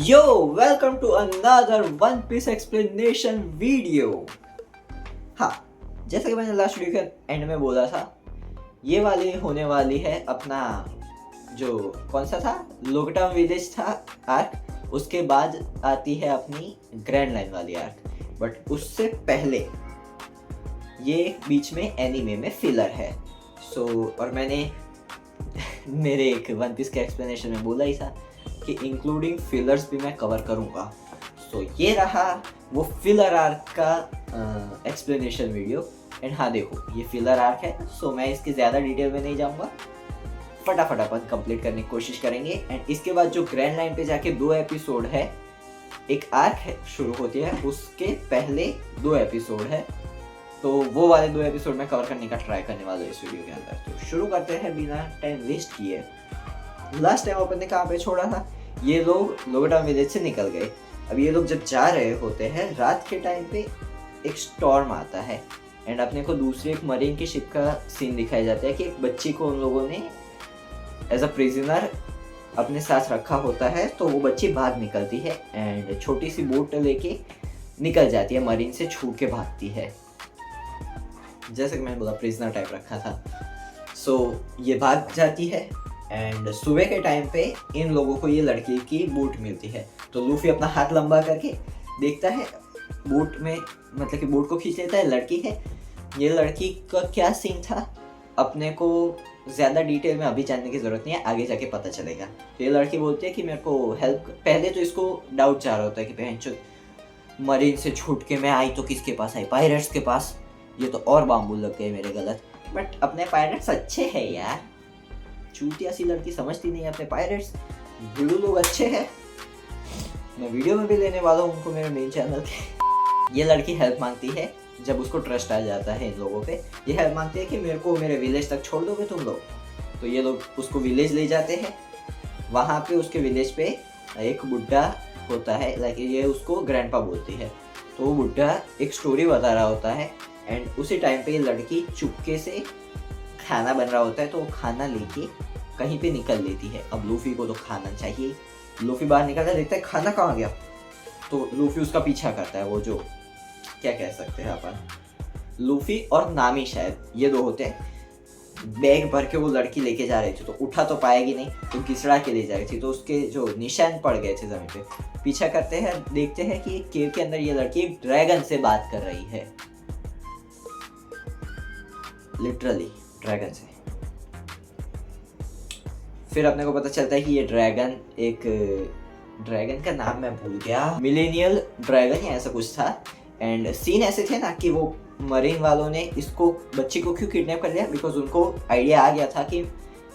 Yo, welcome to another One Piece explanation video। हाँ, जैसा कि मैंने लास्ट वीडियो के एंड में बोला था, ये वाली होने वाली है अपना जो कौन सा था लोगटाउन विलेज था आर्क, उसके बाद आती है अपनी ग्रैंड लाइन वाली आर्क। बट उससे पहले ये बीच में एनीमे में फिलर है। और मैंने मेरे एक वन पीस के एक्सप्लेनेशन में बोला ही था कि इंक्लूडिंग फिलर्स भी मैं कवर करूँगा। ये रहा वो फिलर आर्क का एक्सप्लेनेशन वीडियो। एंड हाँ देखो, ये फिलर आर्क है, मैं इसके ज़्यादा डिटेल में नहीं जाऊँगा, फटाफट अपन कंप्लीट करने की कोशिश करेंगे। एंड इसके बाद जो ग्रैंड लाइन पे जाके 2 एपिसोड है, एक आर्क है शुरू होती है, उसके पहले 2 एपिसोड है, तो वो वाले 2 एपिसोड में कवर करने का ट्राई करने वाला है इस वीडियो के अंदर। तो शुरू करते हैं बिना टाइम वेस्ट किए। लास्ट टाइम अपन ने कहाँ पे छोड़ा था, ये लोग लोगटाउन विलेज से निकल गए। अब ये लोग जब जा रहे होते हैं, रात के टाइम पे एक स्टॉर्म आता है एंड अपने को दूसरी एक मरीन की शिप का सीन दिखाया जाता है कि एक बच्ची को उन लोगों ने एज अ प्रिजनर अपने साथ रखा होता है। तो वो बच्ची भाग निकलती है एंड छोटी सी बोट लेके निकल जाती है, मरीन से छू के भागती है, जैसे कि मैंने बोला प्रिजनर टाइप रखा था। ये भाग जाती है एंड सुबह के टाइम पे इन लोगों को ये लड़की की बूट मिलती है। तो लूफी अपना हाथ लंबा करके देखता है बूट में, मतलब कि बूट को खींच लेता है, लड़की है। ये लड़की का क्या सीन था अपने को ज़्यादा डिटेल में अभी जानने की ज़रूरत नहीं है, आगे जाके पता चलेगा। तो ये लड़की बोलती है कि मेरे को हेल्प, पहले तो इसको डाउट चाह रहा होता है कि बहन मरीन से छूट के मैं आई तो किसके पास आई, पायरेट्स के पास। ये तो और बाम्बू लग गए मेरे गलत, बट अपने पायरेट्स अच्छे हैं यार, चूतिया सी लड़की समझती नहीं है अपने पायरेट्स, भिड़ू लोग अच्छे हैं। मैं वीडियो में भी लेने वाला हूँ उनको मेरे मेन चैनल के। ये लड़की हेल्प मांगती है जब उसको ट्रस्ट आ जाता है इन लोगों पे। ये हेल्प मांगती है कि मेरे को मेरे विलेज तक छोड़ दोगे तुम लोग। तो ये लोग उसको विलेज ले जाते हैं। वहाँ पे उसके विलेज पे एक बुड्ढा होता है, लाइक ये उसको ग्रैंडपा बोलती है। तो वो बुड्ढा एक स्टोरी बता रहा होता है एंड उसी टाइम पे ये लड़की चुपके से खाना बन रहा होता है, तो वो खाना लेके कहीं पे निकल लेती है। अब लूफी को तो खाना चाहिए, लूफी बाहर निकलता है, देखता है खाना कहाँ गया, तो लूफी उसका पीछा करता है। वो जो क्या कह सकते हैं अपन, लूफी और नामी शायद ये 2 होते हैं। बैग भर के वो लड़की लेके जा रही थी, तो उठा तो पाएगी नहीं, तो घिसड़ा के ले जा रही थी, तो उसके जो निशान पड़ गए थे जमीन पे। पीछा करते हैं, देखते हैं कि केव के अंदर ये लड़की एक ड्रैगन से बात कर रही है, लिटरली ड्रैगन से। फिर अपने को पता चलता है कि ये ड्रैगन ड्रैगन का नाम मैं भूल गया, मिलेनियल ड्रैगन या ऐसा कुछ था। एंड सीन ऐसे थे ना कि वो मरीन वालों ने इसको बच्ची को क्यों किडनैप कर लिया, बिकॉज उनको आइडिया आ गया था कि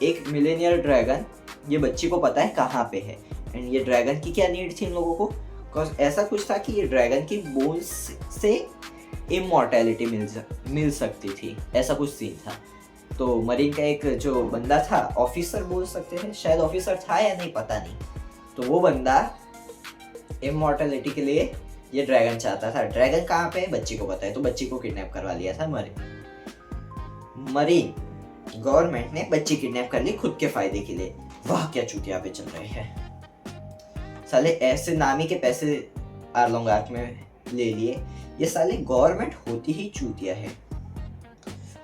एक मिलेनियल ड्रैगन ये बच्ची को पता है कहाँ पे है। एंड ये ड्रैगन की क्या नीड थी इन लोगों को, बिकॉज ऐसा कुछ था कि ये ड्रैगन की बोन्स से इमॉर्टैलिटी मिल सकती थी, ऐसा कुछ सीन था। तो मरीन का एक जो बंदा था, ऑफिसर बोल सकते हैं, शायद ऑफिसर था या नहीं पता नहीं, तो वो बंदा इमॉर्टैलिटी के लिए ये ड्रैगन चाहता था। ड्रैगन कहाँ पे है बच्ची को पता है, तो बच्ची को किडनैप करवा लिया था मरीन गवर्नमेंट ने बच्ची किडनैप कर ली खुद के फायदे के लिए। वाह क्या चूतिया पे चल रहे हैं साले, ऐसे नामी के पैसे आर्लोंग आर्क में ले लिए। ये साले गवर्नमेंट होती ही चूतिया है।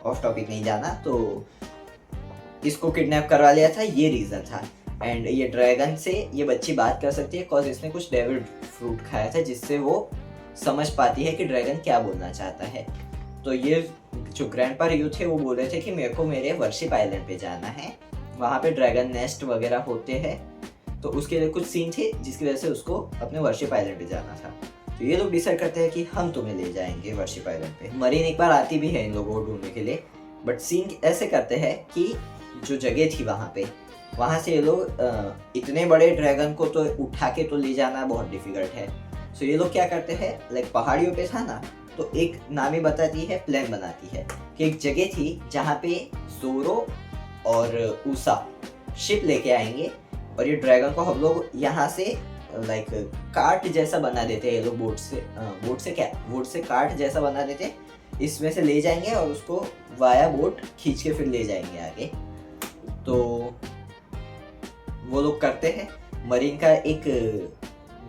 ऑफ टॉपिक नहीं जाना, तो इसको किडनैप करवा लिया था, ये रीज़न था। एंड ये ड्रैगन से ये बच्ची बात कर सकती है बिकॉज इसने कुछ डेविल फ्रूट खाया था, जिससे वो समझ पाती है कि ड्रैगन क्या बोलना चाहता है। तो ये जो ग्रैंडपा रियू थे वो बोल रहे थे कि मेरे को मेरे वर्शिप आइलैंड पे जाना है, वहाँ पे ड्रैगन नेस्ट वगैरह होते हैं, तो उसके लिए कुछ सीन थे जिसकी वजह से उसको अपने वर्शिप आइलैंड पे जाना था। तो ये लोग डिसाइड करते हैं कि हम तुम्हें ले जाएंगे वर्शिप आइलैंड पे। मरीन एक बार आती भी है इन लोगों को ढूंढने के लिए, बट सीन ऐसे करते हैं कि जो जगह थी वहाँ से ये लोग इतने बड़े ड्रैगन को तो उठा के तो ले जाना बहुत डिफिकल्ट है। सो ये लोग क्या करते हैं, लाइक पहाड़ियों पे था ना, तो एक नामी बताती है, प्लान बनाती है कि एक जगह थी जहाँ पे जोरो और उसा शिप लेके आएंगे और ये ड्रैगन को हम लोग यहाँ से लाइक कार्ट जैसा बना देते हैं। ये लोग बोट से कार्ट जैसा बना देते, इसमें से ले जाएंगे और उसको वाया बोट खींच के फिर ले जाएंगे आगे। तो वो लोग करते हैं। मरीन का एक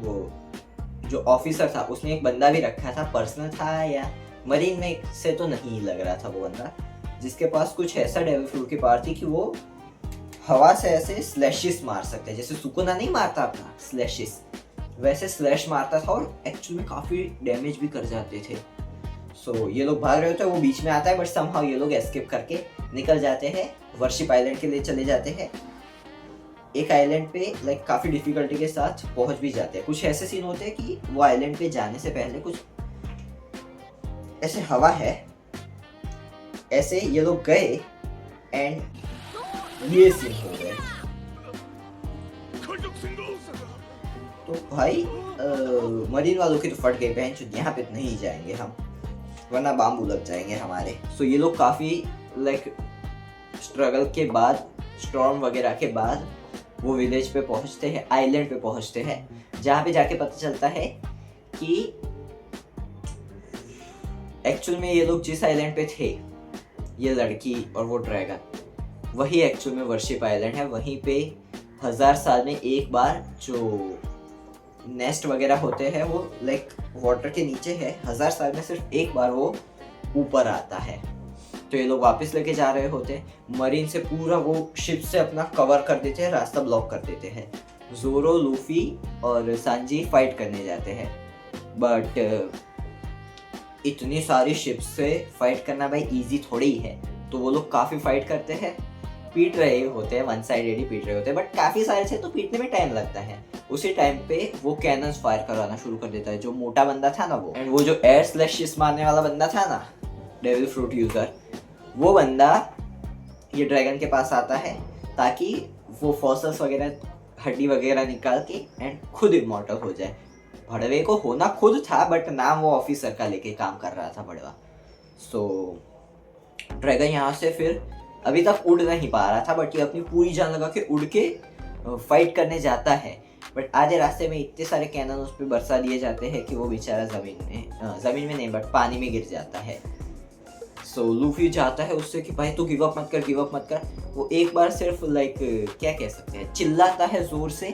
वो जो ऑफिसर था उसने एक बंदा भी रखा था, पर्सनल था या मरीन में से तो नहीं लग रहा था वो बंदा, जिसके पास कुछ ऐसा डेविल फ्रूट की पावर थी कि वो हवा से ऐसे स्लैशेस मार सकते हैं, जैसे सुकुना नहीं मारता अपना स्लैशेस, वैसे स्लैश मारता था और एक्चुअल में काफ़ी डैमेज भी कर जाते थे। सो ये लोग भाग रहे होते हैं, वो बीच में आता है, बट समहाउ ये लोग एस्केप करके निकल जाते हैं, वर्शिप आइलैंड के लिए चले जाते हैं। एक आइलैंड पे लाइक काफ़ी डिफिकल्टी के साथ पहुंच भी जाते हैं। कुछ ऐसे सीन होते हैं कि वो आइलैंड पे जाने से पहले कुछ ऐसे हवा है, ऐसे ये लोग गए एंड ये सीन हो गए। तो भाई मरीन वालों की तो फट गई बहन, यहाँ पे नहीं जाएंगे हम, वरना बाम्बू लग जाएंगे हमारे। सो ये लोग काफ़ी लाइक स्ट्रगल के बाद, स्टॉर्म वगैरह के बाद वो विलेज पे पहुंचते हैं, आइलैंड पे पहुंचते हैं, जहाँ पे जाके पता चलता है कि एक्चुअल में ये लोग जिस आइलैंड पे थे, ये लड़की और वो ड्रैगन, वही एक्चुअल में वर्शिप आइलैंड है। वहीं पे 1000 साल में एक बार जो नेस्ट वगैरह होते हैं वो लाइक वाटर के नीचे है, 1000 साल में सिर्फ एक बार वो ऊपर आता है। तो ये लोग वापस लेके जा रहे होते हैं, मरीन से पूरा वो शिप से अपना कवर कर देते हैं, रास्ता ब्लॉक कर देते हैं। जोरो, लूफी और सांजी फाइट करने जाते हैं, बट इतनी सारी शिप से फाइट करना भाई इजी थोड़ी ही है। तो वो लोग काफ़ी फाइट करते हैं, पीट रहे होते हैं, वन साइडेड ही पीट रहे होते हैं, बट काफ़ी सारे से तो पीटने में टाइम लगता है। उसी टाइम पे वो कैनन्स फायर कराना शुरू कर देता है, जो मोटा बंदा था ना वो, एंड वो जो एयर स्लैशेस मारने वाला बंदा था ना, डेविल फ्रूट यूज़र, वो बंदा ये ड्रैगन के पास आता है ताकि वो फॉसल्स वगैरह, हड्डी वगैरह निकाल के एंड खुद इमॉर्टल हो जाए। भड़वे को होना खुद था, बट नाम वो ऑफिसर का लेके काम कर रहा था भड़वा। सो ड्रैगन यहाँ से फिर अभी तक उड़ नहीं पा रहा था, बट ये अपनी पूरी जान लगा के उड़ के फाइट करने जाता है। बट आधे रास्ते में इतने सारे कैनन उस पर बरसा दिए जाते हैं कि वो बेचारा ज़मीन में नहीं बट पानी में गिर जाता है। सो लूफी चाहता है उससे कि भाई तू गिव अप मत कर, गिव अप मत कर। वो एक बार सिर्फ लाइक क्या कह सकते हैं, चिल्लाता है ज़ोर से,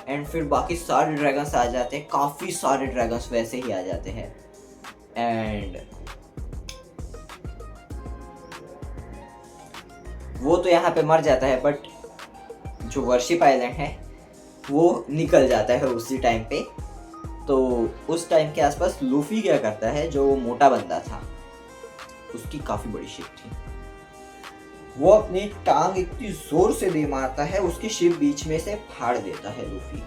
एंड फिर बाकी सारे ड्रैगन्स आ जाते हैं, काफ़ी सारे ड्रैगन्स वैसे ही आ जाते हैं। एंड वो तो यहाँ पे मर जाता है, बट जो वर्शिप आइलैंड है वो निकल जाता है उसी टाइम पे। तो उस टाइम के आसपास लूफी क्या करता है, जो मोटा बंदा था, उसकी काफ़ी बड़ी शिप थी, वो अपनी टांग इतनी जोर से दे मारता है, उसकी शिप बीच में से फाड़ देता है लूफी।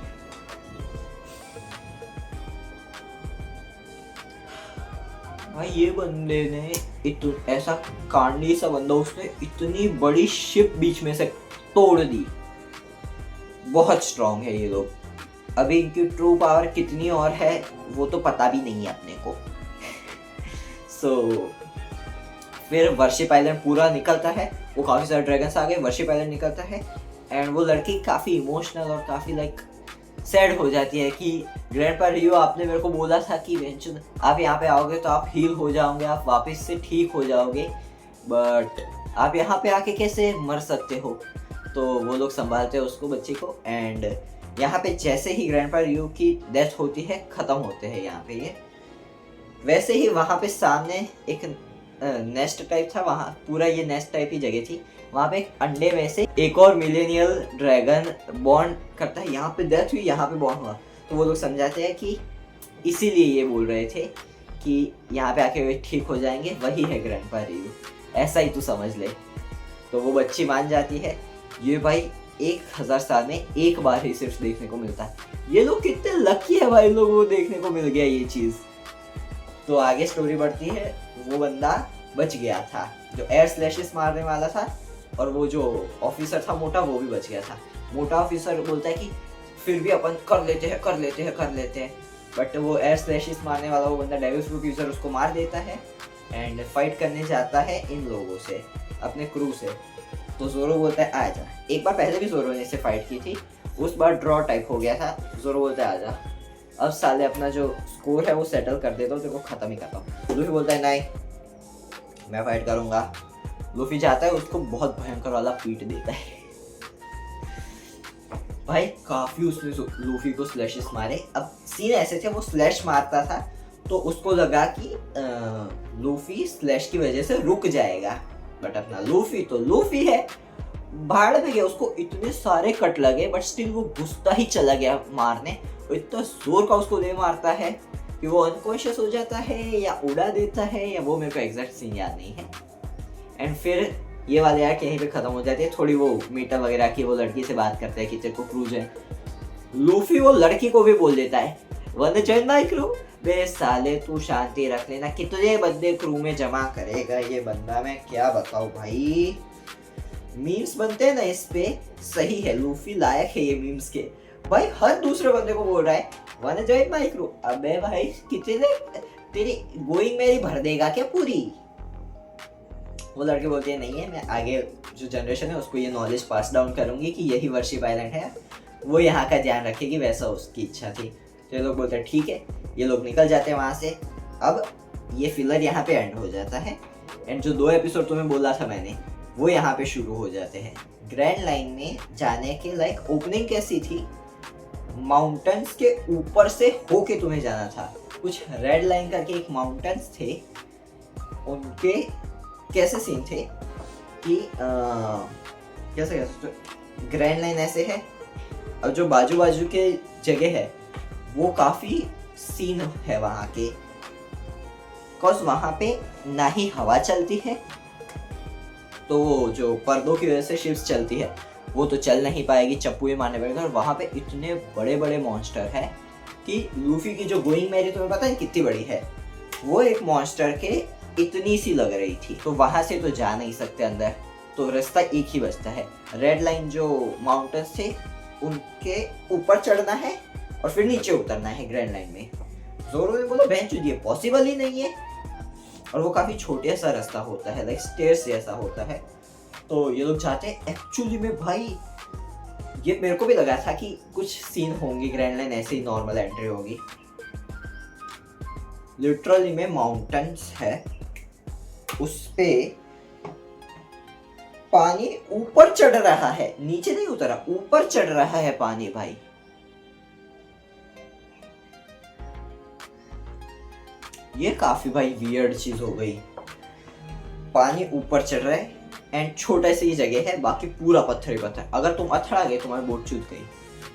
भाई ये बंदे ने ऐसा कांडी सा बंदा, उसने इतनी बड़ी शिप बीच में से तोड़ दी। बहुत स्ट्रांग है ये लोग। अभी इनकी ट्रू पावर कितनी और है वो तो पता भी नहीं है अपने को। सो फिर वर्शिप आइलैंड पूरा निकलता है, वो काफ़ी सारे ड्रैगन्स आ गए, वर्शिप आइलैंड निकलता है, एंड वो लड़की काफ़ी इमोशनल और काफ़ी लाइक सैड हो जाती है कि ग्रैंडपा रियो, आपने मेरे को बोला था कि वेंचुन आप यहाँ पे आओगे तो आप हील हो जाओगे, आप वापस से ठीक हो जाओगे, बट आप यहाँ पे आके कैसे मर सकते हो। तो वो लोग संभालते हैं उसको, बच्चे को, एंड यहाँ पे जैसे ही ग्रैंडपा रियो की डेथ होती है, ख़त्म होते हैं यहाँ पे ये, वैसे ही वहाँ पे सामने एक नेस्ट टाइप था, वहाँ पूरा ये नेस्ट टाइप ही जगह थी, वहाँ पे एक अंडे में से एक और मिलेनियल ड्रैगन बॉर्न करता है। यहाँ पे डेथ हुई, यहाँ पे बॉर्न हुआ। तो वो लोग समझाते हैं कि इसीलिए ये बोल रहे थे कि यहाँ पे आके वे ठीक हो जाएंगे, वही है ग्रैंडपा रियो, ऐसा ही तू समझ ले। तो वो बच्ची मान जाती है। ये भाई 1000 साल में एक बार ही सिर्फ देखने को मिलता है। ये लोग कितने लकी है भाई, लोगों को देखने को मिल गया ये चीज़। तो आगे स्टोरी बढ़ती है, वो बंदा बच गया था जो एयर स्लैशेस मारने वाला था, और वो जो ऑफिसर था मोटा, वो भी बच गया था। मोटा ऑफिसर बोलता है कि फिर भी अपन कर लेते हैं, बट वो एयर स्लैशेस मारने वाला वो बंदा डेविल फ्रूट यूजर उसको मार देता है, एंड फाइट करने जाता है इन लोगों से, अपने क्रू से। तो जोरो बोलता है आ जा। एक बार पहले भी जोरो ने इससे फाइट की थी, उस बार ड्रॉ टाइप हो गया था। जोरो बोलता है आ जा, अब साले अपना जो स्कोर है वो सेटल कर देता हूँ, तेरे को ख़त्म ही करता हूँ। लूफी बोलता है नहीं, मैं फाइट करूँगा। लूफी जाता है, उसको बहुत भयंकर वाला पीट देता है। भाई काफी उसने लूफी को स्लैशेस मारे। अब सीन ऐसे थे, वो स्लैश मारता था तो उसको लगा कि लूफी स्लैश की वजह से रुक जाएगा, बट अपना लूफी तो लूफी है, भाड़ में गया, उसको इतने सारे कट लगे बट स्टिल वो घुसता ही चला गया मारने। इतना जोर का उसको ले मारता है कि वो अनकॉन्शियस हो जाता है या उड़ा देता है, या वो मेरे को एग्जैक्ट सीन याद नहीं है। एंड फिर ये वाले यार यहीं पे खत्म हो जाती है। थोड़ी वो मीटअप वगैरह की, वो लड़की से बात करता है कि तेरे को क्रूज है। लूफी वो लड़की को भी बोल देता है वन जॉइन माय क्रू। बे साले तू शांति रख लेना, कितने बंदे क्रू में जमा करेगा ये बंदा, मैं क्या बताऊं भाई। मीम्स बनते हैं ना इस पे, सही है, लूफी लायक है ये मीम्स के। भाई हर दूसरे बंदे को बोल रहा है वन जॉइन माय क्रू। अबे भाई कितने तेरी गोइंग मेरी भर देगा क्या पूरी। वो लड़के बोलते हैं नहीं है, मैं आगे जो जनरेशन है उसको ये नॉलेज पास डाउन करूंगी कि यही वर्शिप आइलैंड है, वो यहाँ का ध्यान रखेगी, वैसा उसकी इच्छा थी। तो ये लोग बोलते हैं ठीक है। ये लोग निकल जाते हैं वहाँ से। अब ये फिलर यहाँ पे एंड हो जाता है। एंड जो 2 एपिसोड तुम्हें बोला था मैंने, वो यहाँ पे शुरू हो जाते हैं। ग्रैंड लाइन में जाने के लाइक ओपनिंग कैसी थी, माउंटेन्स के ऊपर से होके तुम्हें जाना था। कुछ रेड लाइन करके एक माउंटेन्स थे, उनके कैसे सीन थे कि कैसे तो ग्रैंड लाइन ऐसे है, और जो बाजू बाजू के जगह है वो काफ़ी सीन है वहाँ के, बिकॉज वहाँ पे ना ही हवा चलती है, तो जो पर्दों की वजह से शिप्स चलती है वो तो चल नहीं पाएगी, चप्पू ही मारने पड़ेगा। और वहाँ पे इतने बड़े बड़े मॉन्स्टर है कि लूफी की जो गोइंग मैरी तुम्हें पता है कितनी बड़ी है, वो एक मॉन्स्टर के इतनी सी लग रही थी। तो वहाँ से तो जा नहीं सकते अंदर, तो रास्ता एक ही बचता है। रेड लाइन जो माउंटेन्स थे उनके ऊपर चढ़ना है और फिर नीचे उतरना है ग्रैंड लाइन में। जोरो ने बोला बेंच ये पॉसिबल ही नहीं है, और वो काफ़ी छोटे सा रास्ता होता है, लाइक स्टेयर्स जैसा होता है। तो ये लोग चाहते हैं एक्चुअली में भाई, ये मेरे को भी लगा था कि कुछ सीन होंगे, ग्रैंड लाइन ऐसे ही नॉर्मल एंट्री होगी। लिटरली में माउंटेन्स है, उस पे पानी ऊपर चढ़ रहा है, नीचे नहीं उतरा, ऊपर चढ़ रहा है पानी भाई। ये काफी भाई वियर्ड चीज हो गई। पानी ऊपर चढ़ रहा है एंड छोटा सी जगह है, बाकी पूरा पत्थर ही पत्थर। अगर तुम अथड़ा गए, तुम्हारी बोट चूत गई,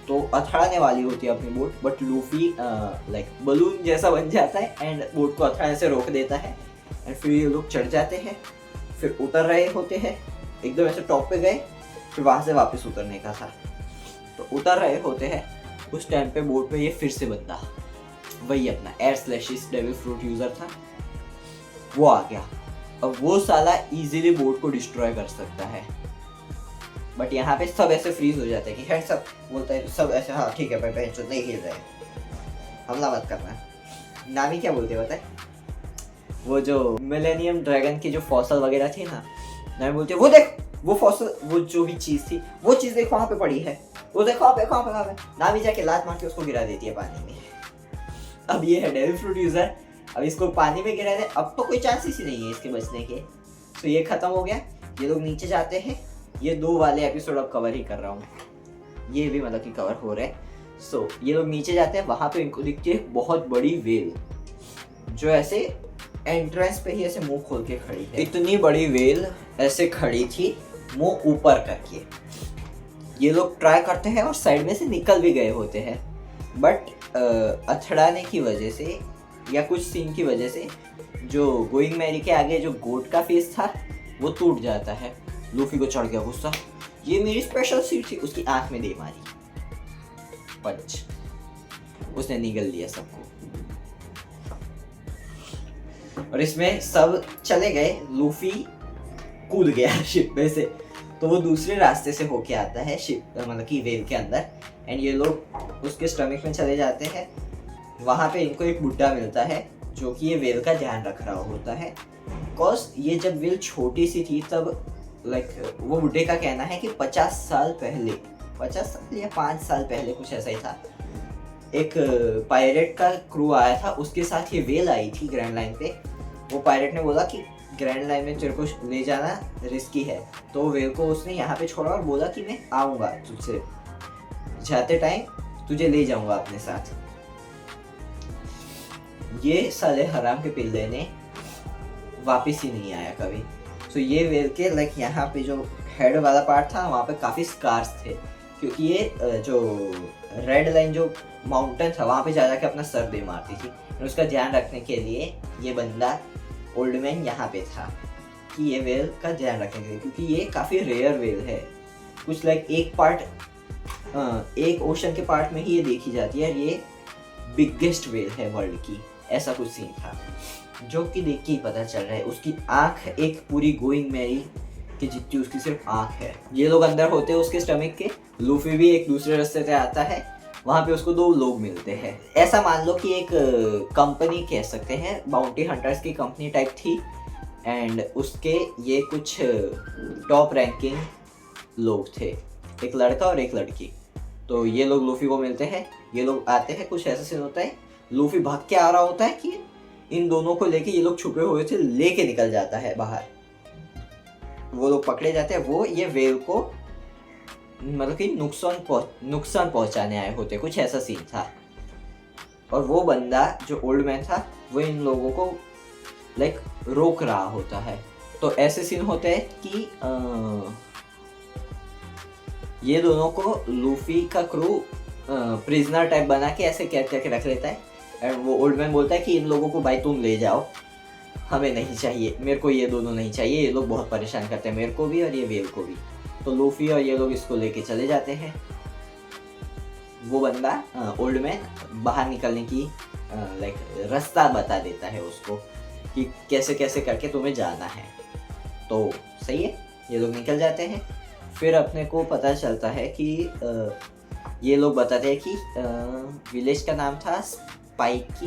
तो अथड़ाने वाली होती है अपनी boat, but Luffy like balloon जैसा बन जाता है एंड बोट को अथड़ाने से रोक देता है। एंड फिर ये लोग चढ़ जाते हैं, फिर उतर रहे होते हैं, एकदम ऐसे टॉप पे गए, फिर वहां से वापस उतरने का था। तो उतर रहे होते हैं, उस टाइम पे बोट पे ये फिर से बंदा, वही अपना एयर स्लैशिस डेविल फ्रूट यूजर था, वो आ गया। अब वो साला इजीली बोट को डिस्ट्रॉय कर सकता है, बट यहाँ पे सब ऐसे फ्रीज हो जाते हैं कि हेड सब बोलता है, सब ऐसे हाँ ठीक है भाई बहन चोद नहीं हिल रहे, हमला मत करना। नामी क्या बोलते हैं पता है, वो जो मिलेनियम ड्रैगन की जो फॉसल वगैरह थी ना, नामी बोलते वो देख वो फॉसल, वो जो भी चीज़ थी वो चीज़ देख वहाँ पे पड़ी है, वो देखो वहाँ पे। नामी जाके लात मार के उसको गिरा देती है पानी में। अब ये है डेविल फ्रूट यूजर, अब इसको पानी में गिरा दे, अब तो कोई चांसेस ही नहीं है इसके बचने के। तो ये खत्म हो गया, ये लोग नीचे जाते हैं। ये 2 वाले एपिसोड अब कवर ही कर रहा हूँ, ये भी मतलब कि कवर हो रहे हैं। सो ये लोग नीचे जाते हैं, वहाँ पे इनको दिखती है एक बहुत बड़ी वेल, जो ऐसे एंट्रेंस पे ही ऐसे मुंह खोल के खड़ी है। इतनी बड़ी वेल ऐसे खड़ी थी मुंह ऊपर करके। ये लोग ट्राई करते हैं और साइड में से निकल भी गए होते हैं, बट अथड़ाने की वजह से या कुछ सीन की वजह से जो गोइंग मैरी के आगे जो गोट का फेस था वो टूट जाता है। लूफी को चढ़ गया गुस्सा, ये मेरी स्पेशल सीट थी, उसकी आंख में दे मारी पंच, उसने निगल लिया सबको। और इसमें सब चले गए, लूफी कूद गया शिप में से, तो वो दूसरे रास्ते से होके आता है शिप मतलब कि वेल के अंदर। एंड ये लोग उसके स्टमक में चले जाते हैं। वहाँ पे इनको एक बुड्ढा मिलता है जो कि ये वेल का ध्यान रख रहा होता है, बिकॉज ये जब वेल छोटी सी थी तब लाइक वो बुड्ढे का कहना है कि 50 साल पहले, 50 साल या 5 साल पहले कुछ ऐसा ही था, एक पायरेट का क्रू आया था, उसके साथ ये वेल आई थी ग्रैंड लाइन पे। वो पायरेट ने बोला कि ग्रैंड लाइन में तेरे को ले जाना रिस्की है, तो वेल को उसने यहाँ पे छोड़ा और बोला कि मैं आऊँगा तुझसे जाते टाइम तुझे ले जाऊंगा अपने साथ। ये साले हराम के पिल्ले ने वापस ही नहीं आया कभी। तो ये वेल के लाइक यहाँ पे जो हेड वाला पार्ट था वहाँ पे काफ़ी स्कार्स थे, क्योंकि ये जो रेड लाइन जो माउंटेन था वहाँ पे जा के अपना सर दे मारती थी। और उसका ध्यान रखने के लिए ये बंदा ओल्ड मैन यहाँ पे था कि ये वेल का ध्यान रखने के लिए, क्योंकि ये काफ़ी रेयर वेल है। कुछ लाइक एक ओशन के पार्ट में ही ये देखी जाती है और ये बिगेस्ट वेल है वर्ल्ड की, ऐसा कुछ सीन था जो कि देख के ही पता चल रहा है। उसकी आँख एक पूरी गोइंग मैरी कि जितनी उसकी सिर्फ आँख है। ये लोग अंदर होते हैं उसके स्टमक के। लूफी भी एक दूसरे रास्ते से आता है, वहाँ पे उसको 2 लोग मिलते हैं। ऐसा मान लो कि एक कंपनी कह सकते हैं, बाउंटी हंटर्स की कंपनी टाइप थी, एंड उसके ये कुछ टॉप रैंकिंग लोग थे, एक लड़का और एक लड़की। तो ये लोग लूफी को मिलते हैं, ये लोग आते हैं, कुछ ऐसा सीन होता है, लूफी भाग के आ रहा होता है कि इन दोनों को लेके ये लोग छुपे हुए थे, लेके निकल जाता है बाहर। वो लोग पकड़े जाते हैं, वो ये वेल को मतलब कि नुकसान पहुंचाने आए होते, कुछ ऐसा सीन था। और वो बंदा जो ओल्ड मैन था वो इन लोगों को लाइक रोक रहा होता है। तो ऐसे सीन होते हैं कि ये दोनों को लूफी का क्रू प्रिजनर टाइप बना के ऐसे कैद करके रख लेता है। एंड वो ओल्ड मैन बोलता है कि इन लोगों को भाई तुम ले जाओ, हमें नहीं चाहिए, मेरे को ये दोनों नहीं चाहिए, ये लोग बहुत परेशान करते हैं मेरे को भी और ये वेल को भी। तो लूफी और ये लोग इसको लेके चले जाते हैं। वो बंदा ओल्ड मैन बाहर निकलने की लाइक रास्ता बता देता है उसको कि कैसे कैसे करके तुम्हें जाना है। तो सही है, ये लोग निकल जाते हैं। फिर अपने को पता चलता है कि ये लोग बताते हैं कि विलेज का नाम था स्पाइकी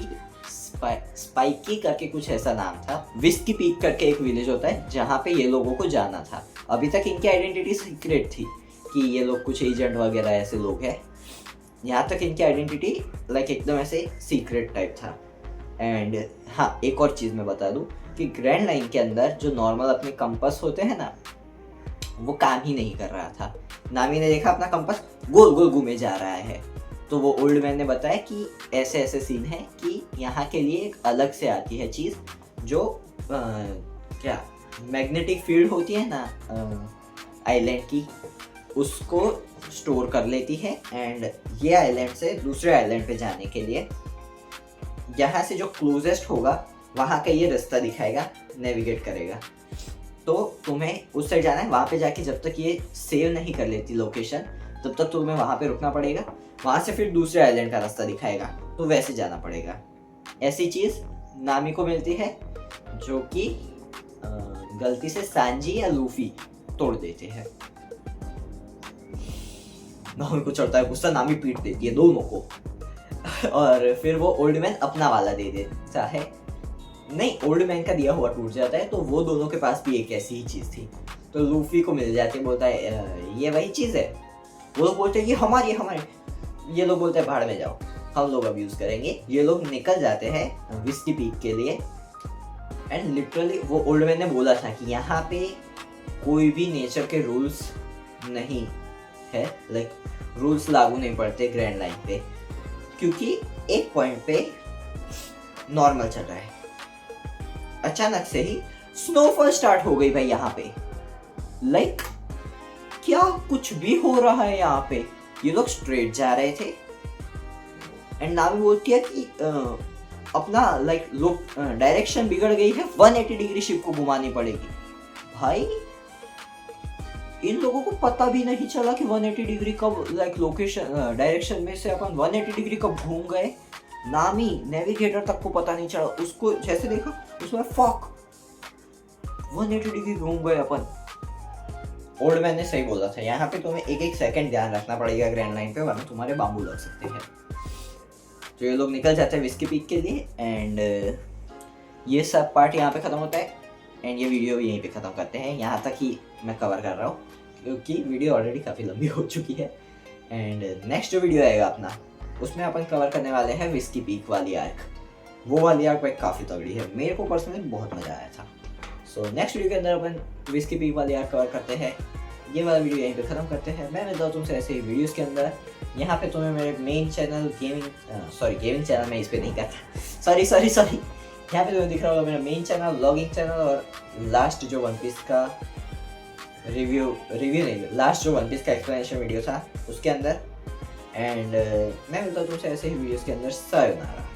करके कुछ ऐसा नाम था। विस्की पीक करके एक विलेज होता है जहाँ पे ये लोगों को जाना था। अभी तक इनकी आइडेंटिटी सीक्रेट थी कि ये लोग कुछ एजेंट वगैरह ऐसे लोग हैं। यहाँ तक इनकी आइडेंटिटी लाइक एकदम ऐसे सीक्रेट टाइप था। एंड हाँ, एक और चीज़ मैं बता दूँ कि ग्रैंड लाइन के अंदर जो नॉर्मल अपने कंपास होते हैं ना, वो काम ही नहीं कर रहा था। नामी ने देखा अपना कंपास गोल गोल घूमे जा रहा है, तो वो ओल्ड मैन ने बताया कि ऐसे ऐसे सीन है कि यहाँ के लिए एक अलग से आती है चीज़ जो क्या मैग्नेटिक फील्ड होती है ना आइलैंड की, उसको स्टोर कर लेती है। एंड ये आइलैंड से दूसरे आइलैंड पे जाने के लिए यहाँ से जो क्लोजेस्ट होगा वहाँ का ये रास्ता दिखाएगा, नेविगेट करेगा। तो तुम्हें उस साइड जाना है, वहाँ पे जाके जब तक ये सेव नहीं कर लेती लोकेशन तब तक तुम्हें वहाँ पे रुकना पड़ेगा। वहाँ से फिर दूसरे आइलैंड का रास्ता दिखाएगा, तो वैसे जाना पड़ेगा। ऐसी चीज़ नामी को मिलती है जो कि गलती से सांजी या लूफी तोड़ देते हैं। नामी को चढ़ता है गुस्सा, नामी पीट देती है दोनों को और फिर वो ओल्ड मैन अपना वाला दे देता है। नहीं, ओल्ड मैन का दिया हुआ टूट जाता है, तो वो दोनों के पास भी एक ऐसी ही चीज़ थी। तो लूफी को मिल जाती है, बोलता है ये वही चीज़ है। वो लोग बोलते हैं ये हमारी। ये लोग बोलते हैं भाड़ में जाओ, हम लोग अब यूज़ करेंगे। ये लोग निकल जाते हैं विस्की पीक के लिए। एंड लिटरली वो ओल्ड मैन ने बोला था कि यहाँ पे कोई भी नेचर के रूल्स नहीं है, लाइक रूल्स लागू नहीं पड़ते ग्रैंड लाइन पे, क्योंकि एक पॉइंट पे नॉर्मल चल रहा है। अचानक से ही स्नोफॉल स्टार्ट हो गई भाई यहाँ पे। लाइक क्या कुछ भी हो रहा है यहाँ पे। ये लोग स्ट्रेट जा रहे थे एंड नामी बोलती है कि अपना लाइक लोग डायरेक्शन बिगड़ गई है, 180 डिग्री शिप को घुमानी पड़ेगी। भाई इन लोगों को पता भी नहीं चला कि 180 डिग्री कब लाइक लोकेशन डायरेक्शन में से अपन 180 डिग्री कब घूम गए। नामी नेविगेटर तक को पता नहीं चला, उसको जैसे देखा उसमें फक 180 डिग्री घूम गए अपन। ओल्ड मैन ने सही बोला था, यहाँ पे तुम्हें एक एक सेकंड ध्यान रखना पड़ेगा ग्रैंड लाइन पे, वरना तुम्हारे बाम्बू लग सकते हैं। तो ये लोग निकल जाते हैं विस्की पीक के लिए। एंड ये सब पार्ट यहाँ पे ख़त्म होता है एंड ये वीडियो भी यहीं पे ख़त्म करते हैं। यहाँ तक ही मैं कवर कर रहा हूँ क्योंकि वीडियो ऑलरेडी काफ़ी लंबी हो चुकी है। एंड नेक्स्ट जो वीडियो आएगा अपना, उसमें अपन कवर करने वाले हैं विस्की पीक वाली आर्क। वो वाली आर्क भाई काफ़ी तगड़ी है, मेरे को पर्सनली बहुत मज़ा आया था। सो नेक्स्ट वीडियो के अंदर अपन विस्की पीक वाली आर्क कवर करते हैं। ये वाला वीडियो यहीं पे ख़त्म करते हैं। मैं मिलता हूँ तुमसे ऐसे ही वीडियोज़ के अंदर। यहाँ पे तुम्हें मेरे मेन चैनल गेमिंग चैनल में इस पे नहीं करता, सॉरी यहाँ पे तुम्हें दिख रहा होगा मेरा मेन चैनल, व्लॉगिंग चैनल, और लास्ट जो वन पीस का रिव्यू नहीं, लास्ट जो वन पीस का एक्सप्लेनेशन वीडियो था उसके अंदर। एंड मैं मिलता हूँ तुमसे ऐसे ही वीडियोस के अंदर। सायोनारा।